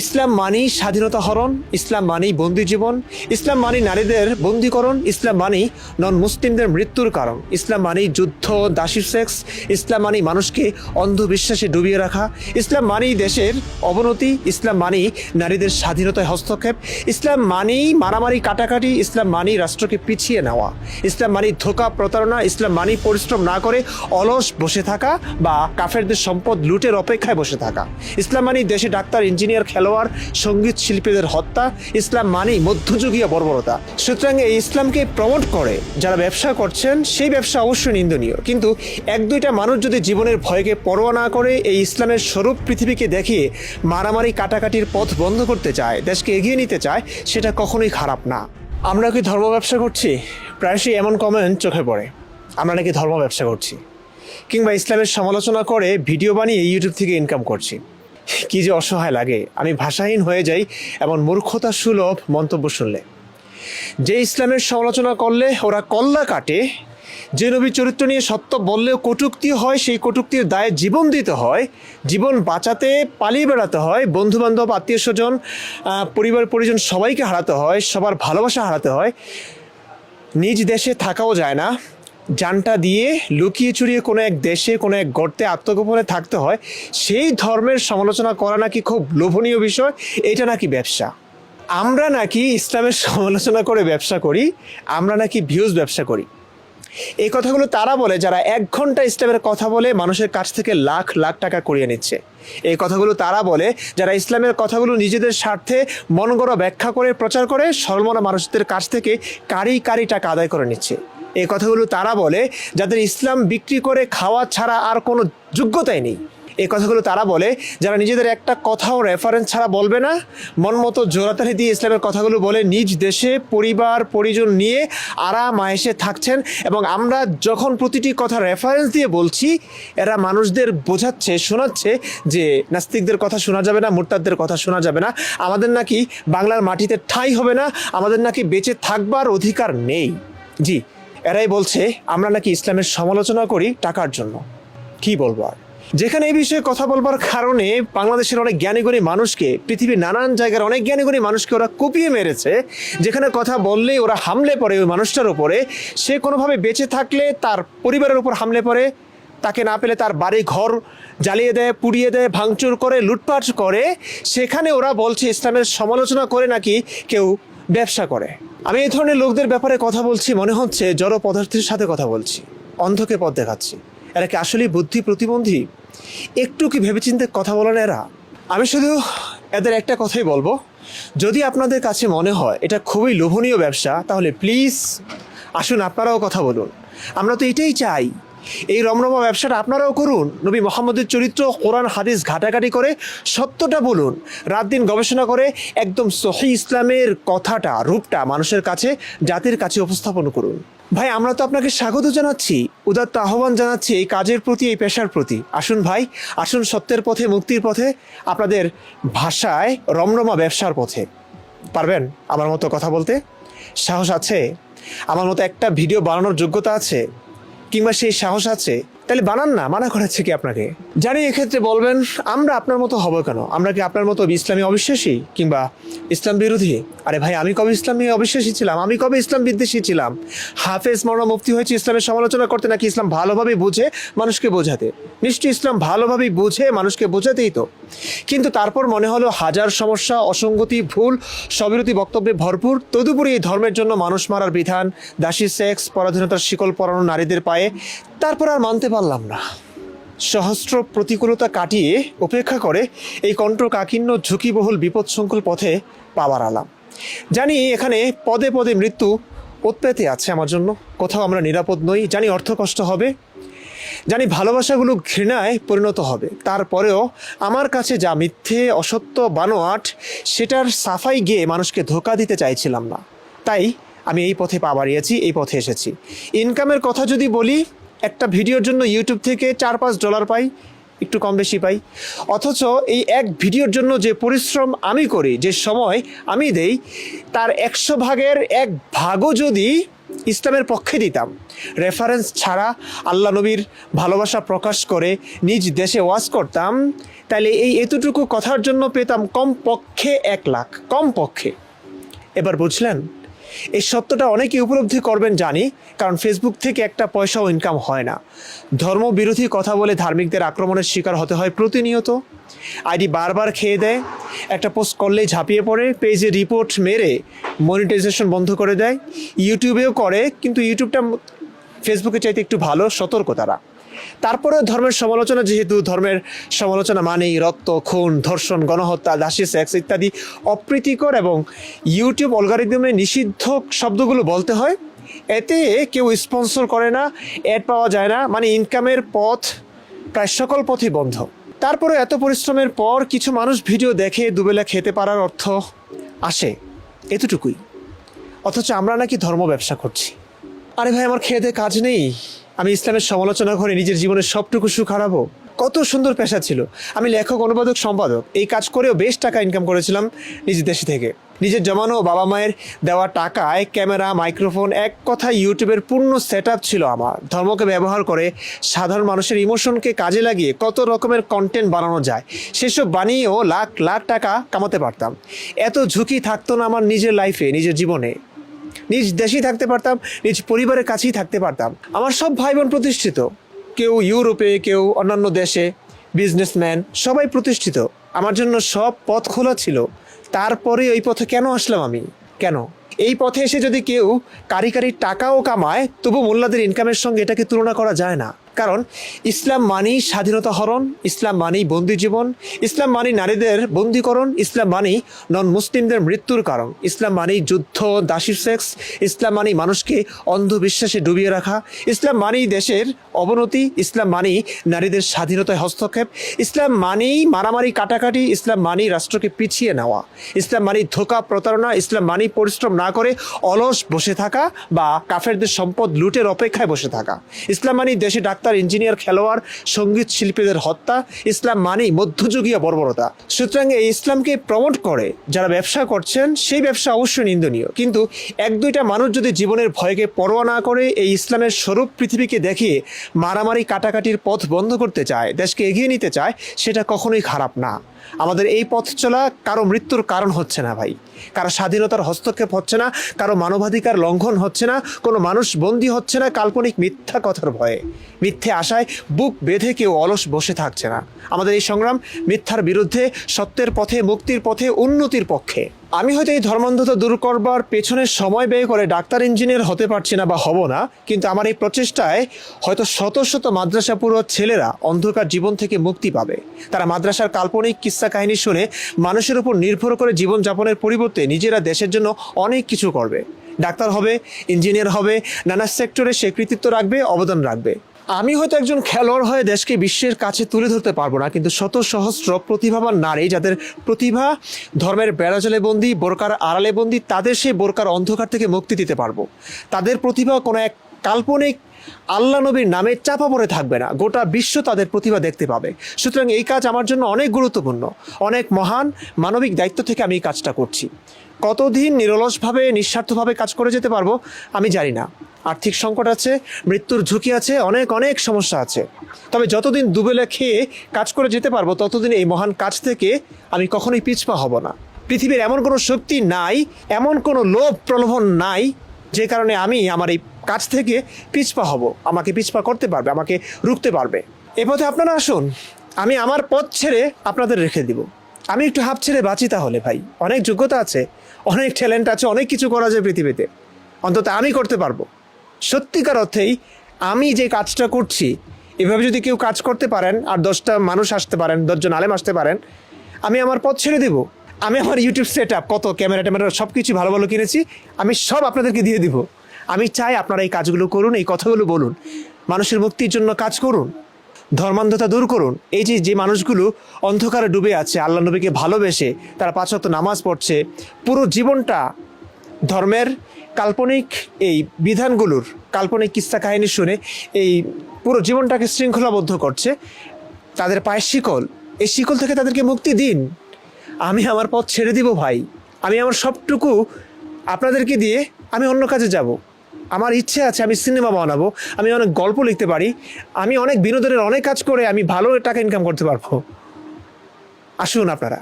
ইসলাম মানেই স্বাধীনতা হরণ, ইসলাম মানেই বন্দি জীবন, ইসলাম মানেই নারীদের বন্দীকরণ, ইসলাম মানেই নন মুসলিমদের মৃত্যুর কারণ, ইসলাম মানেই যুদ্ধ, দাসী সেক্স, ইসলাম মানেই মানুষকে অন্ধবিশ্বাসে ডুবিয়ে রাখা, ইসলাম মানেই দেশের অবনতি, ইসলাম মানেই নারীদের স্বাধীনতায় হস্তক্ষেপ, ইসলাম মানেই মারামারি কাটাকাটি, ইসলাম মানেই রাষ্ট্রকে পিছিয়ে নেওয়া, ইসলাম মানেই ধোঁকা প্রতারণা, ইসলাম মানেই পরিশ্রম না করে অলস বসে থাকা বা কাফেরদের সম্পদ লুটের অপেক্ষায় বসে থাকা, ইসলাম মানেই দেশে ডাক্তার, ইঞ্জিনিয়ার, খেলোয়াড়, সঙ্গীত শিল্পীদের হত্যা, ইসলাম মানেই মধ্যযুগীয় বর্বরতা। সুতরাং এই ইসলামকে প্রমোট করে যারা ব্যবসা করছেন সেই ব্যবসা অবশ্যই নিন্দনীয়, কিন্তু এক দুইটা মানুষ যদি জীবনের ভয়কে পরোয়া না করে এই ইসলামের স্বরূপ পৃথিবীকে দেখিয়ে মারামারি কাটাকাটির পথ বন্ধ করতে চায়, দেশকে এগিয়ে নিতে চায়, সেটা কখনোই খারাপ না। আমরা কি ধর্ম ব্যবসা করছি? প্রায়শই এমন কমেন্ট চোখে পড়ে, আমরা নাকি ধর্ম ব্যবসা করছি, কিংবা ইসলামের সমালোচনা করে ভিডিও বানিয়ে ইউটিউব থেকে ইনকাম করছি। কি যে অসহায় লাগে, আমি ভাষাহীন হয়ে যাই এমন মূর্খতা সুলভ মন্তব্য শুনলে। যে ইসলামের সমালোচনা করলে ওরা কল্লা কাটে, যে নবী চরিত্র নিয়ে সত্য বললেও কটূক্তি হয়, সেই কটূক্তির দায়ে জীবন দিতে হয়, জীবন বাঁচাতে পালিয়ে বেড়াতে হয়, বন্ধুবান্ধব, আত্মীয় স্বজন, পরিবার পরিজন সবাইকে হারাতে হয়, সবার ভালোবাসা হারাতে হয়, নিজ দেশে থাকাও যায় না, জানটা দিয়ে লুকিয়ে চুরিয়ে কোনো এক দেশে কোনো এক গর্তে আত্মগোপনে থাকতে হয়, সেই ধর্মের সমালোচনা করা নাকি খুব লোভনীয় বিষয়, এটা নাকি ব্যবসা। আমরা নাকি ইসলামের সমালোচনা করে ব্যবসা করি, আমরা নাকি ভিউজ ব্যবসা করি। এই কথাগুলো তারা বলে যারা 1 ঘন্টা ইসলামের কথা বলে মানুষের কাছ থেকে লাখ লাখ টাকা করিয়ে নিচ্ছে। এই কথাগুলো তারা বলে যারা ইসলামের কথাগুলো নিজেদের স্বার্থে মন গড়া ব্যাখ্যা করে প্রচার করে সরলমনা মানুষদের কাছ থেকে কারি কারি টাকা আদায় করে নিচ্ছে। এই কথাগুলো তারা বলে যাদের ইসলাম বিক্রি করে খাওয়া ছাড়া আর কোনো যোগ্যতাই নেই। এই কথাগুলো তারা বলে যারা নিজেদের একটা কথাও রেফারেন্স ছাড়া বলবে না, মন মতো জোরাতালি দিয়ে ইসলামের কথাগুলো বলে নিজ দেশে পরিবার পরিজন নিয়ে আরাম আয়েশে থাকছেন, এবং আমরা যখন প্রতিটি কথা রেফারেন্স দিয়ে বলছি এরা মানুষদের বোঝাচ্ছে, শোনাচ্ছে যে নাস্তিকদের কথা শোনা যাবে না, মুরতাদদের কথা শোনা যাবে না, আমাদের নাকি বাংলার মাটিতে ঠাঁই হবে না, আমাদের নাকি বেঁচে থাকবার অধিকার নেই। জি, এরাই বলছে আমরা নাকি ইসলামের সমালোচনা করি টাকার জন্য। কি বলবো আর, যেখানে এই বিষয়ে কথা বলবার কারণে বাংলাদেশের অনেক জ্ঞানীগুণী মানুষকে, পৃথিবীর নানান জায়গার অনেক জ্ঞানীগুণী মানুষকে ওরা কুপিয়ে মেরেছে, যেখানে কথা বললেই ওরা হামলে পড়ে ওই মানুষটার উপরে, সে কোনোভাবে বেঁচে থাকলে তার পরিবারের উপর হামলে পড়ে, তাকে না পেলে তার বাড়ি ঘর জ্বালিয়ে দেয়, পুড়িয়ে দেয়, ভাঙচুর করে, লুটপাট করে, সেখানে ওরা বলছে ইসলামের সমালোচনা করে নাকি কেউ ব্যবসা করে। আমি এই ধরনের লোকদের ব্যাপারে কথা বলছি মনে হচ্ছে জড় পদার্থের সাথে কথা বলছি, অন্ধকে পথ দেখাচ্ছি। এরা কি আসলেই বুদ্ধি প্রতিবন্ধী? একটু কি ভেবেচিন্তে কথা বলেন এরা? আমি শুধু এদের একটা কথাই বলবো, যদি আপনাদের কাছে মনে হয় এটা খুবই লোভনীয় ব্যবসা, তাহলে প্লিজ আসুন আপনারাও কথা বলুন। আমরা তো এটাই চাই, এই রমরমা ব্যবসাটা আপনারাও করুন। নবী মুহাম্মদের চরিত্র, কোরআন হাদিস ঘাটাঘাটি করে সত্যটা বলুন, রাত দিন গবেষণা করে একদম সহি ইসলামের কথাটা, রূপটা মানুষের কাছে, জাতির কাছে উপস্থাপন করুন। ভাই, আমরা তো আপনাকে স্বাগত জানাচ্ছি, উদাত্ত আহ্বান জানাচ্ছি এই কাজের প্রতি, এই পেশার প্রতি। আসুন ভাই, আসুন সত্যের পথে, মুক্তির পথে, আপনাদের ভাষায় রমরমা ব্যবসার পথে। পারবেন আমার মতো কথা বলতে? সাহস আছে? আমার মতো একটা ভিডিও বানানোর যোগ্যতা আছে, কিংবা সেই সাহস আছে? তাহলে বানান না, মানা করাচ্ছে কি আপনাকে? জানি এক্ষেত্রে বলবেন আমরা আপনার মতো হবো কেন, আমরা কি আপনার মতো ইসলামী অবিশ্বাসী কিংবা ইসলাম বিরোধী? আরে ভাই, আমি কবে ইসলামী অবিশ্বাসী ছিলাম? আমি কবে ইসলাম বিদ্বেষী ছিলাম? হাফেজ মওলানা মুফতি হয়েছে ইসলামের সমালোচনা করতে, নাকি ইসলাম ভালোভাবে বুঝে মানুষকে বোঝাতে? নিশ্চয়ই ইসলাম ভালোভাবেই বুঝে মানুষকে বোঝাতেই তো। কিন্তু তারপর মনে হলো হাজার সমস্যা, অসঙ্গতি, ভুল, স্ববিরোধী বক্তব্যে ভরপুর, তদুপরি এই ধর্মের জন্য মানুষ মারার বিধান, দাসী সেক্স, পরাধীনতার শিকল পরানো নারীদের পায়ে, তারপর আর মানতে পারলাম না। সহস্র প্রতিকূলতা কাটিয়ে উপেক্ষা করে এই কণ্ঠকাকীর্ণ ঝুঁকিবহুল বিপদসংকুল পথে পা বাড়ালাম। জানি এখানে পদে পদে মৃত্যু উৎপেতে আছে আমার জন্য, কোথাও আমরা নিরাপদ নই, জানি অর্থ কষ্ট হবে, জানি ভালোবাসাগুলো ঘৃণায় পরিণত হবে, তারপরেও আমার কাছে যা মিথ্যে, অসত্য, বানোয়াট, সেটার সাফাই গিয়ে মানুষকে ধোঁকা দিতে চাইছিলাম না। তাই আমি এই পথে পা বাড়িয়েছি, এই পথে এসেছি। ইনকামের কথা যদি বলি, একটা ভিডিওর জন্য ইউটিউব থেকে $4-5 পাই, একটু কম বেশি পাই, অথচ এই এক ভিডিওর জন্য যে পরিশ্রম আমি করি, যে সময় আমি দেই, তার 100 ভাগের 1 ভাগও যদি ইসলামের পক্ষে দিতাম, রেফারেন্স ছাড়া আল্লাহ নবীর ভালোবাসা প্রকাশ করে নিজ দেশে ওয়াজ করতাম, তাহলে এই এতটুকু কথার জন্য পেতাম কমপক্ষে 1 লাখ, কমপক্ষে। এবার বুঝলেন? এই সত্যটা অনেকে উপলব্ধি করবেন জানি, কারণ ফেসবুক থেকে একটা পয়সাও ইনকাম হয় না। ধর্মবিরোধী কথা বলে ধার্মিকদের আক্রমণের শিকার হতে হয় প্রতিনিয়ত। আইডি বারবার খেয়ে দেয়, একটা পোস্ট করলেই ঝাঁপিয়ে পড়ে, পেজে রিপোর্ট মেরে মনিটাইজেশন বন্ধ করে দেয়। ইউটিউবেও করে, কিন্তু ইউটিউবটা ফেসবুকে চাইতে একটু ভালো, সতর্ক তারা। তারপরে ধর্মের সমালোচনা, যেহেতু ধর্মের সমালোচনা মানেই রক্ত, খুন, ধর্ষণ, গণহত্যা, দাসী সেক্স ইত্যাদি অপ্রীতিকর এবং ইউটিউব অ্যালগরিদমে নিষিদ্ধ শব্দগুলো বলতে হয়। এতে কেউ স্পন্সর করে না, অ্যাড পাওয়া যায় না, মানে ইনকামের পথ প্রায় সকল পথই বন্ধ। তারপরে এত পরিশ্রমের পর কিছু মানুষ ভিডিও দেখে দুবেলা খেতে পারার অর্থ আসে, এতটুকুই। অথচ আমরা নাকি ধর্ম ব্যবসা করছি। আরে ভাই, আমার খেয়ে দেয়ে কাজ নেই, আমি ইসলামের সমালোচনা করে নিজের জীবনের সবটুকু সুখ হারাবো? কত সুন্দর পেশা ছিল, আমি লেখক, অনুবাদক, সম্পাদক। এই কাজ করেও বেশ টাকা ইনকাম করেছিলাম নিজের দেশে থেকে। নিজের জমানো বাবা মায়ের দেওয়া টাকায় ক্যামেরা, মাইক্রোফোন, এক কথায় ইউটিউবের পূর্ণ সেট আপ ছিল আমার। ধর্মকে ব্যবহার করে সাধারণ মানুষের ইমোশনকে কাজে লাগিয়ে কত রকমের কন্টেন্ট বানানো যায়, সেসব বানিয়েও লাখ লাখ টাকা কামাতে পারতাম। এত ঝুঁকি থাকতো না আমার নিজের লাইফে, নিজের জীবনে। নিজ দেশেই থাকতে পারতাম, নিজ পরিবারের কাছেই থাকতে পারতাম। আমার সব ভাই বোন প্রতিষ্ঠিত, কেউ ইউরোপে, কেউ অন্যান্য দেশে, বিজনেসম্যান, সবাই প্রতিষ্ঠিত। আমার জন্য সব পথ খোলা ছিল। তারপরে ওই পথে কেন আসলাম আমি? কেন? এই পথে এসে যদি কেউ কারি টাকাও কামায়, তবু মোল্লাদের ইনকামের সঙ্গে এটাকে তুলনা করা যায় না। কারণ ইসলাম মানেই স্বাধীনতা হরণ, ইসলাম মানেই বন্দি জীবন, ইসলাম মানেই নারীদের বন্দীকরণ, ইসলাম মানেই নন মুসলিমদের মৃত্যুর কারণ, ইসলাম মানেই যুদ্ধ, দাসী সেক্স, ইসলাম মানেই মানুষকে অন্ধবিশ্বাসে ডুবিয়ে রাখা, ইসলাম মানেই দেশের অবনতি, ইসলাম মানেই নারীদের স্বাধীনতায় হস্তক্ষেপ, ইসলাম মানেই মারামারি কাটাকাটি, ইসলাম মানেই রাষ্ট্রকে পিছিয়ে নেওয়া, ইসলাম মানেই ধোঁকা, প্রতারণা, ইসলাম মানেই পরিশ্রম না করে অলস বসে থাকা বা কাফেরদের সম্পদ লুটের অপেক্ষায় বসে থাকা, ইসলাম মানেই দেশে ডাক্তার, ইঞ্জিনিয়ার, খেলোয়াড়, সঙ্গীত শিল্পীদের হত্যা, ইসলাম মানেই মধ্যযুগীয় বর্বরতা। সুতরাং এই ইসলামকে প্রমোট করে যারা ব্যবসা করছেন, সেই ব্যবসা অবশ্যই নিন্দনীয়। কিন্তু 1-2টা মানুষ যদি জীবনের ভয়কে পরোয়া না করে এই ইসলামের স্বরূপ পৃথিবীকে দেখিয়ে মারামারি কাটাকাটির পথ বন্ধ করতে চায়, দেশকে এগিয়ে নিতে চায়, সেটা কখনোই খারাপ না। আমাদের এই পথ চলা কারো মৃত্যুর কারণ হচ্ছে না ভাই, কারো স্বাধীনতার হস্তক্ষেপ হচ্ছে না, কারো মানবাধিকার লঙ্ঘন হচ্ছে না, কোনো মানুষ বন্দী হচ্ছে না কাল্পনিক মিথ্যা কথার ভয়ে। মিথ্যে আশায় বুক বেঁধে কেউ অলস বসে থাকছে না। আমাদের এই সংগ্রাম মিথ্যার বিরুদ্ধে, সত্যের পথে, মুক্তির পথে, উন্নতির পক্ষে। আমি হয়তো এই ধর্মান্ধতা দূর করবার পেছনে সময় ব্যয় করে ডাক্তার, ইঞ্জিনিয়ার হতে পারছি না বা হব না, কিন্তু আমার এই প্রচেষ্টায় হয়তো শত শত মাদ্রাসা পড়ুয়া ছেলেরা অন্ধকার জীবন থেকে মুক্তি পাবে। তারা মাদ্রাসার কাল্পনিক কিস্সা কাহিনী শুনে মানুষের উপর নির্ভর করে জীবনযাপনের পরিবর্তে নিজেরা দেশের জন্য অনেক কিছু করবে। ডাক্তার হবে, ইঞ্জিনিয়ার হবে, নানা সেক্টরে সে কৃতিত্ব রাখবে, অবদান রাখবে। আমি হয়তো একজন খেলোয়াড় হয়ে দেশকে বিশ্বের কাছে তুলে ধরতে পারবো না, কিন্তু শত সহস্র প্রতিভাবান নারী যাদের প্রতিভা ধর্মের বেড়াজালে বন্দি, বোরকার আড়ালে বন্দি, তাদের সেই বোরকার অন্ধকার থেকে মুক্তি দিতে পারবো। তাদের প্রতিভা কোনো এক কাল্পনিক আল্লাহ নবীর নামে চাপা পড়ে থাকবে না, গোটা বিশ্ব তাদের প্রতিভা দেখতে পাবে। সুতরাং এই কাজ আমার জন্য অনেক গুরুত্বপূর্ণ, অনেক মহান মানবিক দায়িত্ব থেকে আমি এই কাজটা করছি। কতদিন নিরলসভাবে, নিঃস্বার্থভাবে কাজ করে যেতে পারবো আমি জানি না। আর্থিক সংকট আছে, মৃত্যুর ঝুঁকি আছে, অনেক অনেক সমস্যা আছে। তবে যতদিন দুবেলা খেয়ে কাজ করে যেতে পারবো, ততদিন এই মহান কাজ থেকে আমি কখনোই পিছপা হব না। পৃথিবীর এমন কোনো শক্তি নাই, এমন কোনো লোভ প্রলোভন নাই যে কারণে আমি আমার এই কাজ থেকে পিছপা হব, আমাকে পিছপা করতে পারবে, আমাকে রুখতে পারবে। এ পথে আপনারা আসুন, আমি আমার পথ ছেড়ে আপনাদের রেখে দিব। আমি একটু হাঁপ ছেড়ে বাঁচি তাহলে ভাই। অনেক যোগ্যতা আছে, অনেক ট্যালেন্ট আছে, অনেক কিছু করা যায় পৃথিবীতে, অন্তত আমি করতে পারবো। সত্যিকার অর্থেই আমি যে কাজটা করছি, এভাবে যদি কেউ কাজ করতে পারেন আর 10টা মানুষ আসতে পারেন, 10জন আলেম আসতে পারেন, আমি আমার পথ ছেড়ে দেব। আমি আমার ইউটিউব সেট আপ, কত ক্যামেরা ট্যামেরা সব কিছু ভালো ভালো কিনেছি, আমি সব আপনাদেরকে দিয়ে দিব। আমি চাই আপনারা এই কাজগুলো করুন, এই কথাগুলো বলুন, মানুষের মুক্তির জন্য কাজ করুন, ধর্মান্ধতা দূর করুন। এই যে মানুষগুলো অন্ধকারে ডুবে আছে, আল্লাহ নবীকে ভালোবেসে তারা 5 ওয়াক্ত নামাজ পড়ছে, পুরো জীবনটা ধর্মের কাল্পনিক এই বিধানগুলোর কাল্পনিক কিস্সা কাহিনী শুনে এই পুরো জীবনটাকে শৃঙ্খলাবদ্ধ করছে, তাদের পায়ের শিকল, এই শিকল থেকে তাদেরকে মুক্তি দিন। আমি আমার পথ ছেড়ে দিব ভাই, আমি আমার সবটুকু আপনাদেরকে দিয়ে আমি অন্য কাজে যাব। আমার ইচ্ছে আছে আমি সিনেমা বানাবো, আমি অনেক গল্প লিখতে পারি, আমি অনেক বিনোদনের অনেক কাজ করে আমি ভালো টাকা ইনকাম করতে পারবো। আসুন আপনারা,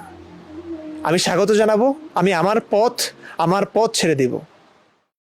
আমি স্বাগত জানাবো, আমি আমার পথ ছেড়ে দেব।